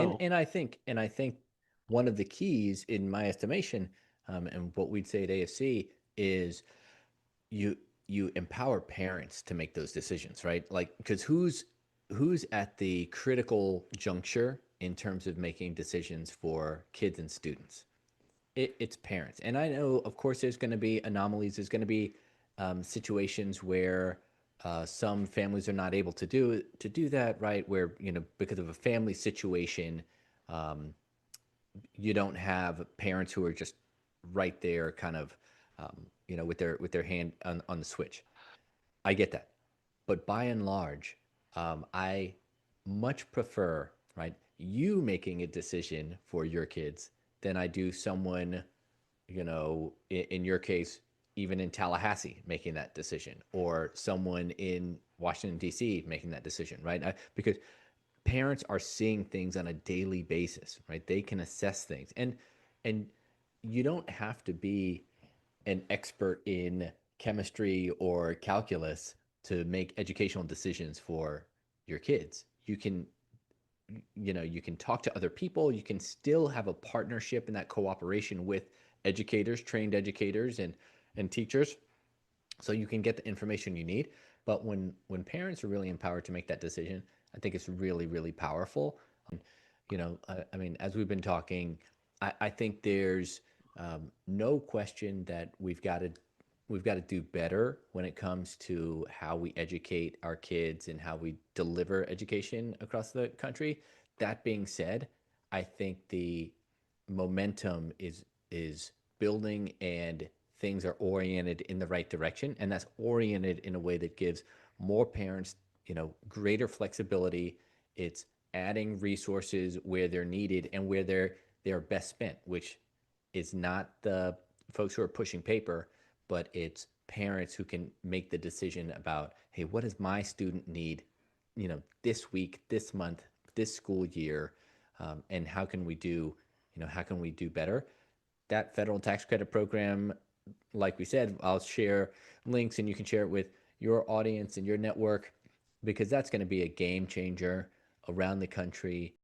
So, And I think one of the keys in my estimation, and what we'd say at AFC is you you empower parents to make those decisions, right? Like, because who's at the critical juncture in terms of making decisions for kids and students? It's parents. And I know, of course, there's going to be anomalies. There's going to be situations where some families are not able to do that, right? Where, because of a family situation, um, you don't have parents who are just right there, kind of, with their hand on the switch. I get that. But by and large, I much prefer, right, you making a decision for your kids than I do someone, in your case, even in Tallahassee making that decision, or someone in Washington, D.C. making that decision, right? Because parents are seeing things on a daily basis, right? They can assess things. And you don't have to be an expert in chemistry or calculus to make educational decisions for your kids. You can talk to other people, you can still have a partnership and that cooperation with educators, trained educators and teachers, so you can get the information you need. But when parents are really empowered to make that decision, I think it's really, really powerful. I mean, as we've been talking, I think there's no question that we've got to do better when it comes to how we educate our kids and how we deliver education across the country. That being said, I think the momentum is building, and things are oriented in the right direction, and that's oriented in a way that gives more parents, greater flexibility. It's adding resources where they're needed and where they're best spent, which is not the folks who are pushing paper, but it's parents who can make the decision about, hey, what does my student need, this week, this month, this school year, and how can we do better? That federal tax credit program, like we said, I'll share links and you can share it with your audience and your network, because that's going to be a game changer around the country.